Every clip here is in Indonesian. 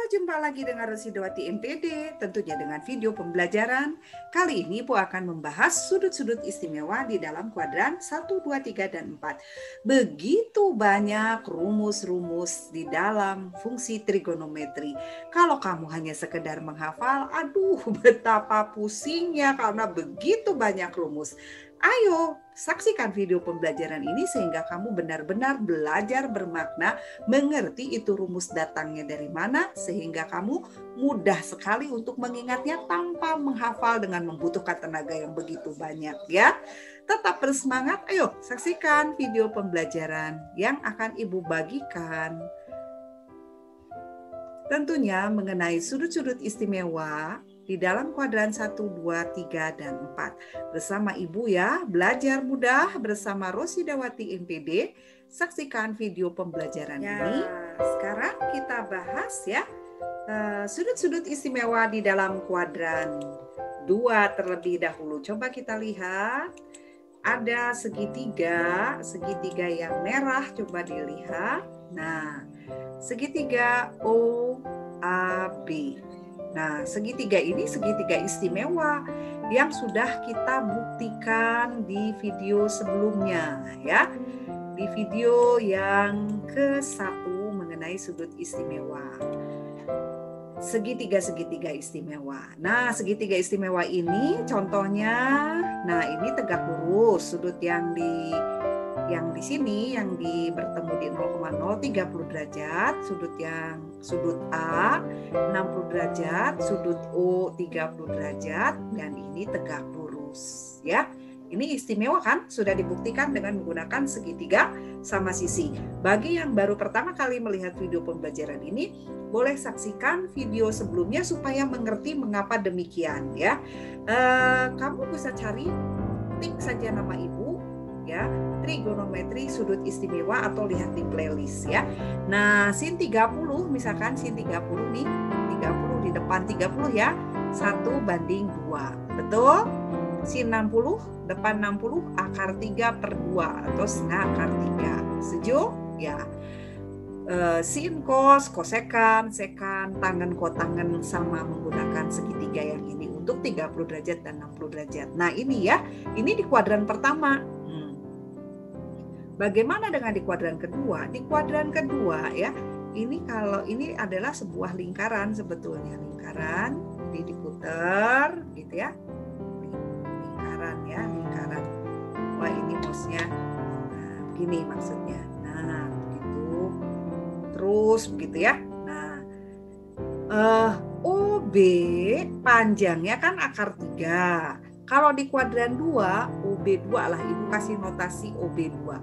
jumpa lagi dengan Rosidawati MPD, tentunya dengan video pembelajaran. Kali ini Ibu akan membahas sudut-sudut istimewa di dalam kuadran 1, 2, 3, dan 4. Begitu banyak rumus-rumus di dalam fungsi trigonometri. Kalau kamu hanya sekedar menghafal, aduh betapa pusingnya karena begitu banyak rumus. Ayo, saksikan video pembelajaran ini sehingga kamu benar-benar belajar bermakna, mengerti itu rumus datangnya dari mana, sehingga kamu mudah sekali untuk mengingatnya tanpa menghafal dengan membutuhkan tenaga yang begitu banyak ya. Tetap bersemangat, ayo saksikan video pembelajaran yang akan Ibu bagikan. Tentunya mengenai sudut-sudut istimewa di dalam kuadran 1, 2, 3, dan 4. Bersama Ibu ya, belajar mudah bersama Rosidawati MPD. Saksikan video pembelajaran ini. Sekarang kita bahas ya, sudut-sudut istimewa di dalam kuadran 2 terlebih dahulu. Coba kita lihat. Ada segitiga yang merah, coba dilihat. Nah, segitiga OAB. Nah, segitiga ini segitiga istimewa yang sudah kita buktikan di video sebelumnya ya. Di video yang ke-1 mengenai sudut istimewa. Segitiga istimewa. Nah, segitiga istimewa ini contohnya, nah ini tegak lurus, sudut yang di sini yang bertemu di 0,0 30 derajat, sudut A 60 derajat, sudut O 30 derajat, dan ini tegak lurus ya. Ini istimewa kan? Sudah dibuktikan dengan menggunakan segitiga sama sisi. Bagi yang baru pertama kali melihat video pembelajaran ini, boleh saksikan video sebelumnya supaya mengerti mengapa demikian ya. Kamu bisa cari, ketik saja nama Ibu ya, trigonometri sudut istimewa, atau lihat di playlist ya. Nah, sin 30 misalkan, sin 30 nih, 30 di depan 30 ya, 1:2. Betul? Sin 60 depan 60 akar 3/2 atau setengah akar 3. Setuju? Ya. Sin cos, kosekan, sekan, tangen kotangen sama menggunakan segitiga yang ini untuk 30 derajat dan 60 derajat. Nah, ini ya, ini di kuadran pertama. Bagaimana dengan di kuadran kedua? Di kuadran kedua ya, ini kalau ini adalah sebuah lingkaran sebetulnya, lingkaran diputar gitu ya. Lingkaran. Wah, ini mouse-nya. Nah, begini maksudnya. Nah, begitu. Terus begitu ya. Nah, OB panjangnya kan akar 3. Kalau di kuadran 2, OB2 lah, Ibu kasih notasi OB2.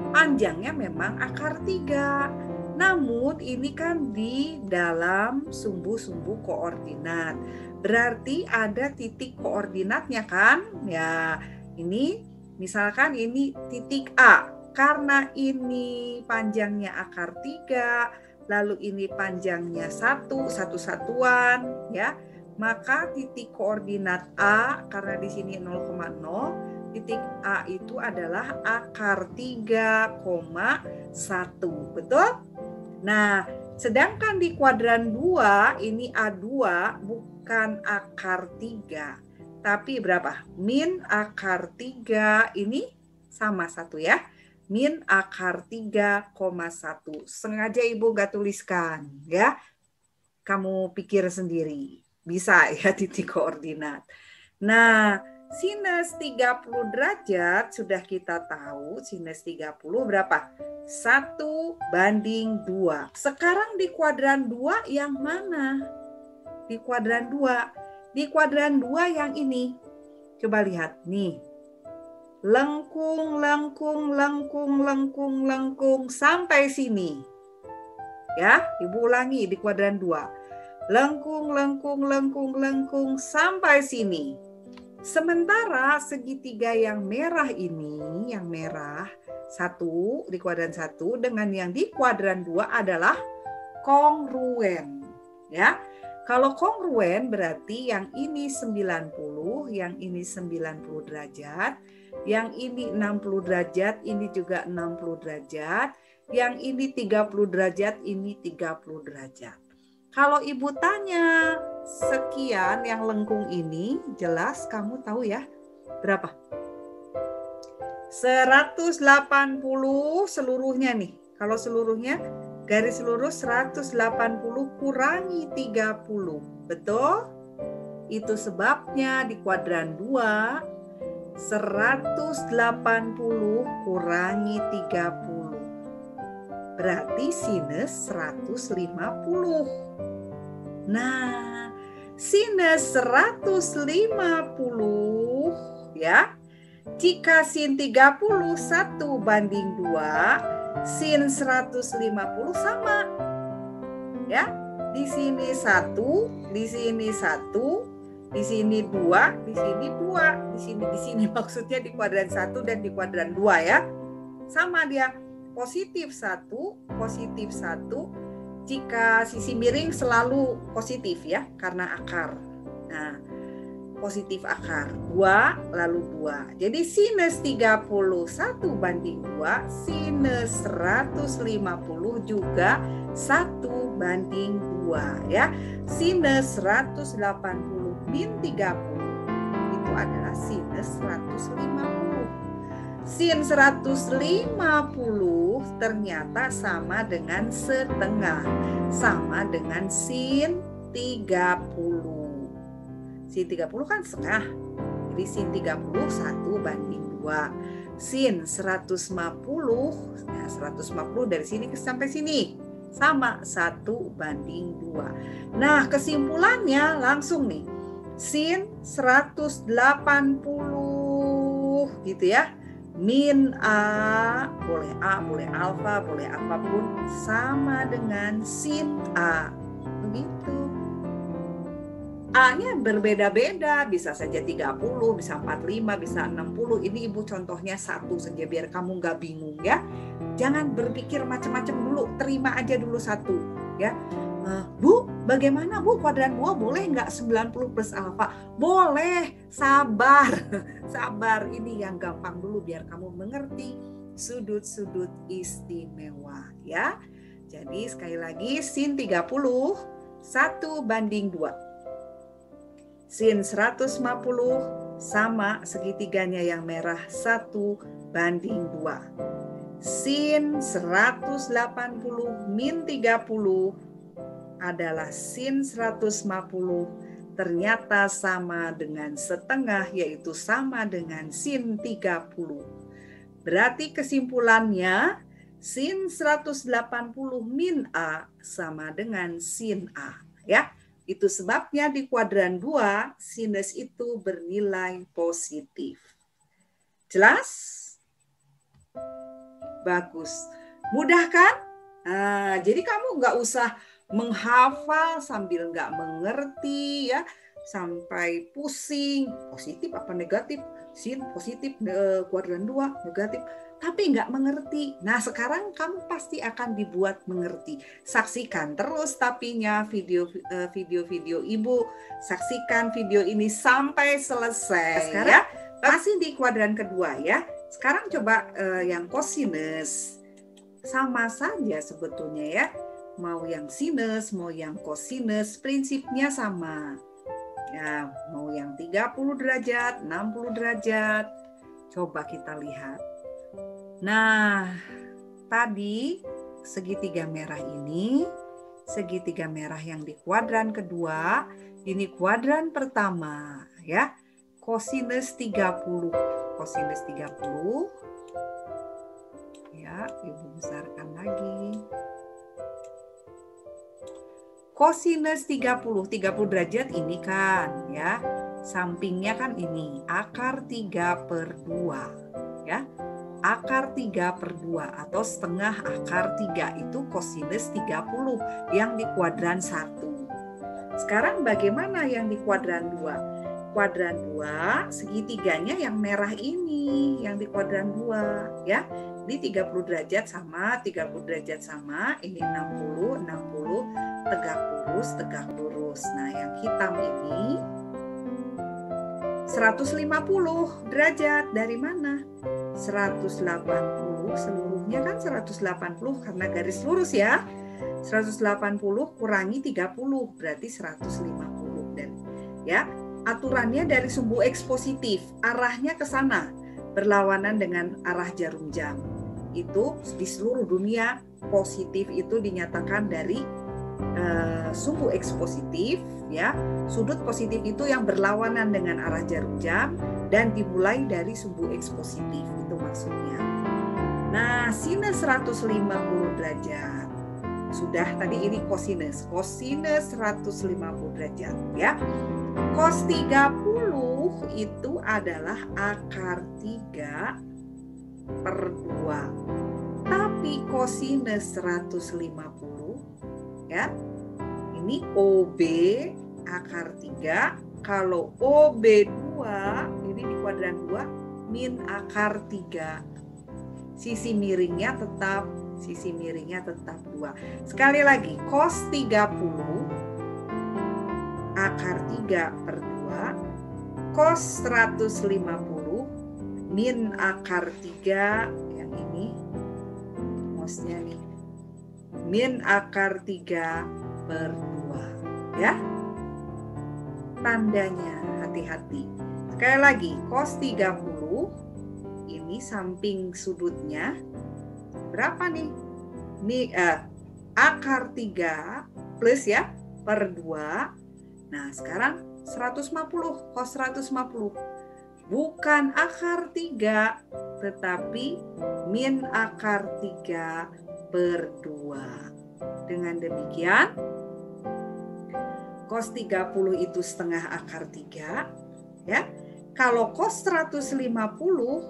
Panjangnya memang akar 3. Namun ini kan di dalam sumbu-sumbu koordinat. Berarti ada titik koordinatnya kan? Ya, ini misalkan ini titik A. Karena ini panjangnya akar 3, lalu ini panjangnya 1 satuan ya. Maka titik koordinat A, karena di sini 0,0, titik A itu adalah akar 3,1. Betul? Nah, sedangkan di kuadran 2 ini A2 bukan akar 3. Tapi berapa? Min akar 3 ini sama 1 ya. Min akar 3,1. Sengaja Ibu gak tuliskan ya. Kamu pikir sendiri. Bisa ya titik koordinat. Nah, sinus 30 derajat sudah kita tahu, sinus 30 berapa? 1:2. Sekarang di kuadran 2 yang mana? Di kuadran 2. Di kuadran 2 yang ini. Coba lihat nih. Lengkung sampai sini. Ya, Ibu ulangi di kuadran 2. Lengkung sampai sini. Sementara segitiga yang merah ini, yang merah 1 di kuadran 1 dengan yang di kuadran 2 adalah kongruen. Ya. Kalau kongruen berarti yang ini 90, yang ini 90 derajat, yang ini 60 derajat, ini juga 60 derajat, yang ini 30 derajat, ini 30 derajat. Kalau ibu tanya sekian yang lengkung ini, jelas kamu tahu ya berapa? 180 seluruhnya nih. Kalau seluruhnya garis lurus 180 kurangi 30. Betul? Itu sebabnya di kuadran 2 180 kurangi 30. Berarti sinus 150. Nah, sinus 150 ya. Jika sin 30 1 banding 2, sin 150 sama. Ya. Di sini 1, di sini 1, di sini 2, di sini 2, di sini maksudnya di kuadran 1 dan di kuadran 2 ya. Sama dia, positif 1, positif 1. Jika sisi miring selalu positif ya, karena akar. Nah, positif akar 2 lalu 2. Jadi sinus 31 banding 2, sinus 150 juga 1 banding 2 ya. Sinus 180 min 30 itu adalah sinus 150. Sin 150 ternyata sama dengan setengah, sama dengan sin 30. Sin 30 kan setengah, jadi sin 30 1 banding 2. Sin 150, nah 150 dari sini sampai sini, sama 1 banding 2. Nah kesimpulannya langsung nih, sin 180 gitu ya, min A, boleh alfa, boleh apapun, sama dengan sin A. Begitu. A-nya berbeda-beda, bisa saja 30, bisa 45, bisa 60. Ini ibu contohnya 1 saja biar kamu nggak bingung ya. Jangan berpikir macam-macam dulu, terima aja dulu 1 ya. Bu, bagaimana Bu kuadran 2 boleh nggak 90 plus alfa? Boleh, sabar. Sabar, ini yang gampang dulu biar kamu mengerti sudut-sudut istimewa ya. Jadi sekali lagi sin 30 1 banding 2. Sin 150 sama segitiganya yang merah 1 banding 2. Sin 180 min 30 adalah sin 150 ternyata sama dengan setengah, yaitu sama dengan sin 30. Berarti kesimpulannya sin 180 min A sama dengan sin A ya. Itu sebabnya di kuadran 2 sinus itu bernilai positif. Jelas? Bagus. Mudah kan? Nah, jadi kamu nggak usah menghafal sambil nggak mengerti ya, sampai pusing positif apa negatif, sin positif kuadran 2 negatif, tapi nggak mengerti. Nah sekarang kamu pasti akan dibuat mengerti. Saksikan terus tapinya video-video ibu, saksikan video ini sampai selesai. Sekarang ya, masih di kuadran kedua ya. Sekarang coba yang kosinus, sama saja sebetulnya ya. Mau yang sinus, mau yang kosinus, prinsipnya sama. Ya, mau yang 30 derajat, 60 derajat. Coba kita lihat. Nah, tadi segitiga merah ini, segitiga merah yang di kuadran kedua, ini kuadran pertama ya. Kosinus 30. Kosinus 30. Ya, ibu besarkan lagi. Kosinus 30 derajat ini kan ya, sampingnya kan ini akar 3/2 ya, akar 3/2 atau setengah akar 3 itu kosinus 30 yang di kuadran 1. Sekarang bagaimana yang di kuadran 2? Kuadran 2 segitiganya yang merah ini yang di kuadran 2 ya. Ini 30 derajat sama, 30 derajat sama, ini 60, 60, tegak lurus. Nah, yang hitam ini 150 derajat. Dari mana? 180, seluruhnya kan 180 karena garis lurus ya. 180 kurangi 30 berarti 150 dan ya. Aturannya dari sumbu X positif, arahnya ke sana, berlawanan dengan arah jarum jam. Itu di seluruh dunia positif itu dinyatakan dari sumbu X positif, ya. Sudut positif itu yang berlawanan dengan arah jarum jam dan dimulai dari sumbu X positif, itu maksudnya. Nah, sinus 150 derajat. Sudah tadi ini kosinus 150 derajat, ya. Cos 30 itu adalah akar 3 per 2. Tapi kosinus 150, ya, ini OB akar 3. Kalau OB 2, ini di kuadran 2, min akar 3. Sisi miringnya tetap 2. Sekali lagi, cos 30 akar 3 per 2, cos 150 min akar 3, yang ini cosnya nih, min akar 3 per 2, ya. Tandanya hati-hati. Sekali lagi, cos 30 ini samping sudutnya berapa nih? Ini akar 3 plus ya per 2. Nah, sekarang 150, cos 150. Bukan akar 3, tetapi min akar 3 per 2. Dengan demikian, cos 30 itu setengah akar 3, ya. Kalau cos 150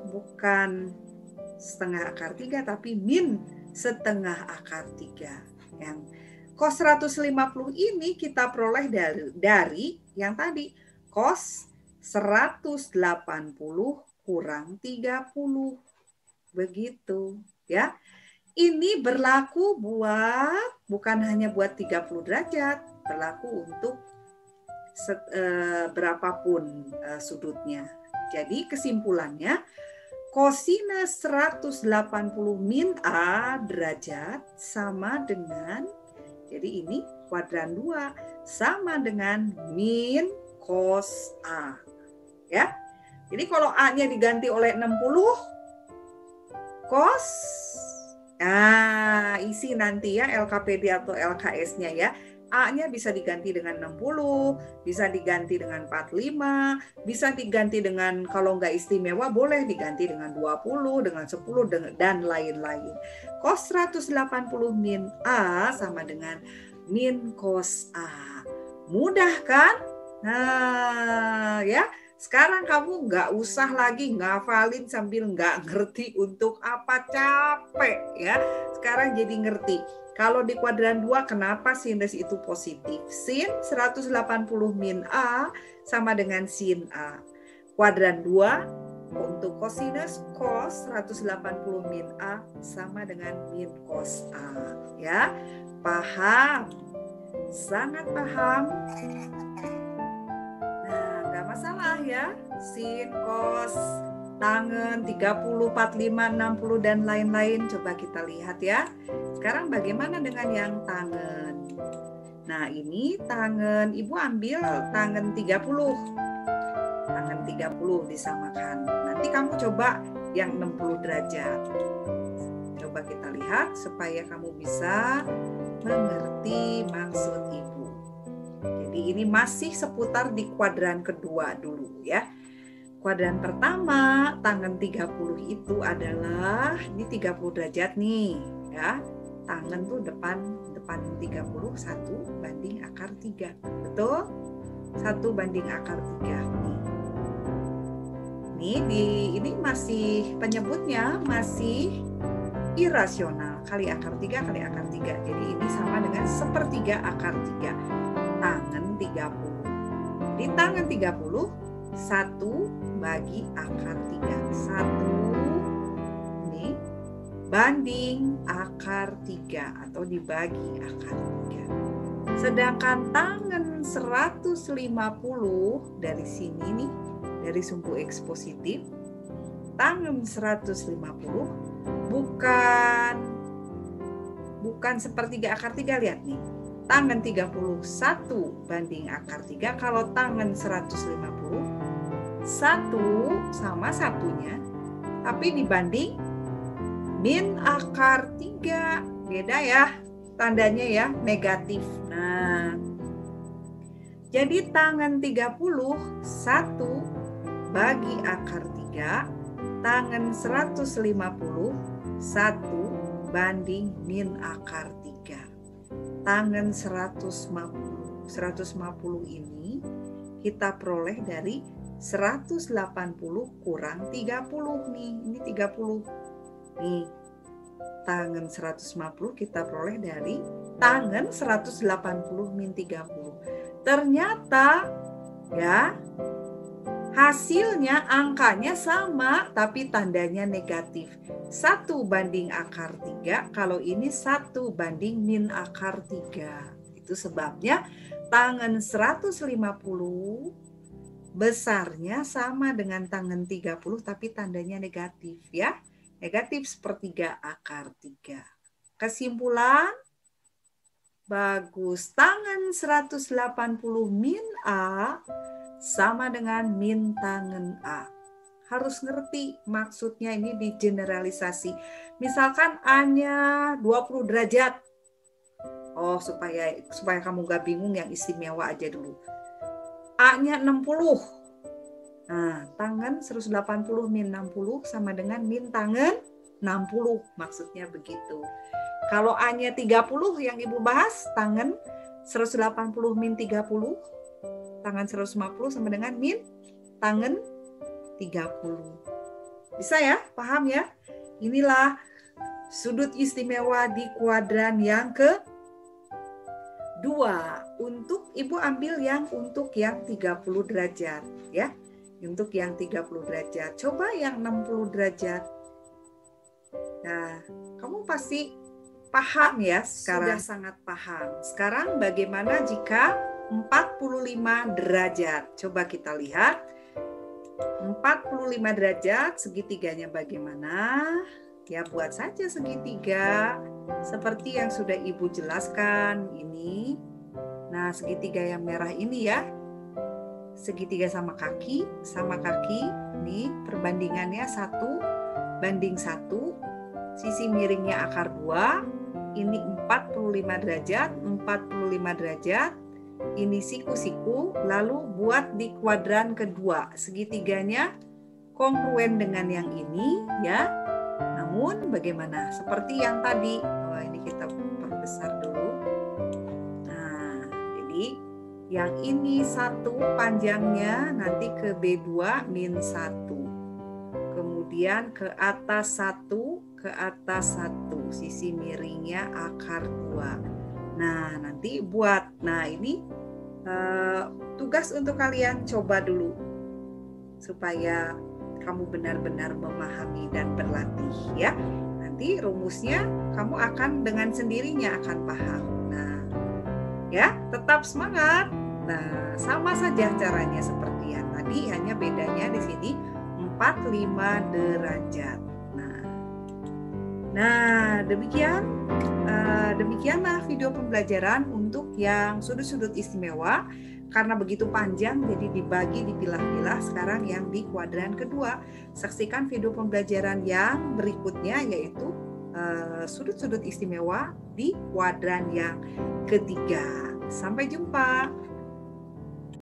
bukan setengah akar 3, tapi min setengah akar 3. Yang cos 150 ini kita peroleh dari yang tadi, cos 180 kurang 30. Begitu, ya. Ini berlaku bukan hanya buat 30 derajat, berlaku untuk berapapun sudutnya. Jadi kesimpulannya, kosinus 180 min A derajat sama dengan, jadi ini kuadran 2, sama dengan min cos A. Ya. Jadi kalau A-nya diganti oleh 60, cos, nah isi nanti ya LKPD atau LKS-nya ya. A-nya bisa diganti dengan 60, bisa diganti dengan 45, bisa diganti dengan, kalau nggak istimewa boleh diganti dengan 20, dengan 10, dan lain-lain. Cos 180 min A sama dengan min cos A. Mudah kan? Nah, ya. Sekarang kamu nggak usah lagi ngafalin sambil nggak ngerti untuk apa, capek ya. Sekarang jadi ngerti. Kalau di kuadran 2 kenapa sinus itu positif? Sin 180 min A sama dengan sin A. Kuadran 2 untuk kosinus, cos 180 min A sama dengan min cos A. Ya, paham? Sangat paham? Masalah ya, sin, cos, tangen, 30, 45, 60, dan lain-lain. Coba kita lihat ya. Sekarang bagaimana dengan yang tangen? Nah ini tangen, Ibu ambil tangen 30. Tangen 30 disamakan. Nanti kamu coba yang 60 derajat. Coba kita lihat supaya kamu bisa mengerti maksud Ibu. Jadi ini masih seputar di kuadran kedua dulu ya. Kuadran pertama, tangen 30 itu adalah di 30 derajat nih ya. Tangen tuh depan 30, 1 banding akar 3. Betul? 1 banding akar 3 nih. Ini masih penyebutnya masih irasional, kali akar 3 kali akar 3. Jadi ini sama dengan 1/3 akar 3. Tangen 30. Di tangen 30, 1 bagi akar 3. 1 ini banding akar 3 atau dibagi akar 3. Sedangkan tangen 150 dari sini nih, dari sumbu X positif, tangen 150 bukan bukan sepertiga akar 3, lihat nih. Tangen 31 banding akar 3, kalau tangen 150, 1 sama satunya, tapi dibanding min akar 3. Beda ya, tandanya ya, negatif. Nah, jadi tangen 30, 1 bagi akar 3, tangen 150, 1 banding min akar 3. Tangen 150. 150 ini kita peroleh dari 180 kurang 30 nih. Ini 30. Nih, tangen 150 kita peroleh dari tangen 180 min 30. Ternyata ya, hasilnya angkanya sama tapi tandanya negatif. 1 banding akar 3, kalau ini 1 banding min akar 3. Itu sebabnya tangen 150 besarnya sama dengan tangen 30 tapi tandanya negatif ya. Negatif sepertiga akar 3. Kesimpulan, bagus. Tangen 180 min A sama dengan min tangen A. Harus ngerti maksudnya, ini di generalisasi. Misalkan A-nya 20 derajat. Oh, supaya kamu gak bingung, yang istimewa aja dulu. A-nya 60. Nah, tangen 180 min 60 sama dengan min tangen 60. Maksudnya begitu. Kalau A-nya 30 yang Ibu bahas, tangen 180 min 30. Tangen 150 sama dengan min tangen 30. Bisa ya? Paham ya? Inilah sudut istimewa di kuadran yang kedua. Untuk Ibu ambil yang untuk yang 30 derajat ya. Untuk yang 30 derajat. Coba yang 60 derajat. Nah, kamu pasti paham ya sekarang. Sudah sangat paham. Sekarang bagaimana jika 45 derajat? Coba kita lihat. 45 derajat, segitiganya bagaimana? Ya, buat saja segitiga seperti yang sudah Ibu jelaskan ini. Nah, segitiga yang merah ini ya. Segitiga sama kaki. Ini perbandingannya 1 banding 1. Sisi miringnya akar 2. Ini 45 derajat, 45 derajat. Ini siku-siku, lalu buat di kuadran kedua. Segitiganya kongruen dengan yang ini ya. Namun bagaimana? Seperti yang tadi. Oh, ini kita perbesar dulu. Nah, jadi yang ini 1 panjangnya nanti ke B2 min 1. Kemudian ke atas 1, ke atas 1. Sisi miringnya akar 2. Nah, nanti buat. Nah, ini tugas untuk kalian coba dulu supaya kamu benar-benar memahami dan berlatih ya. Nanti rumusnya kamu akan dengan sendirinya akan paham. Nah, ya, tetap semangat. Nah, sama saja caranya seperti yang tadi, hanya bedanya di sini 45 derajat. Nah, demikianlah video pembelajaran untuk yang sudut-sudut istimewa. Karena begitu panjang, jadi dibagi, dipilah-pilah. Sekarang yang di kuadran kedua. Saksikan video pembelajaran yang berikutnya, yaitu sudut-sudut istimewa di kuadran yang ketiga. Sampai jumpa.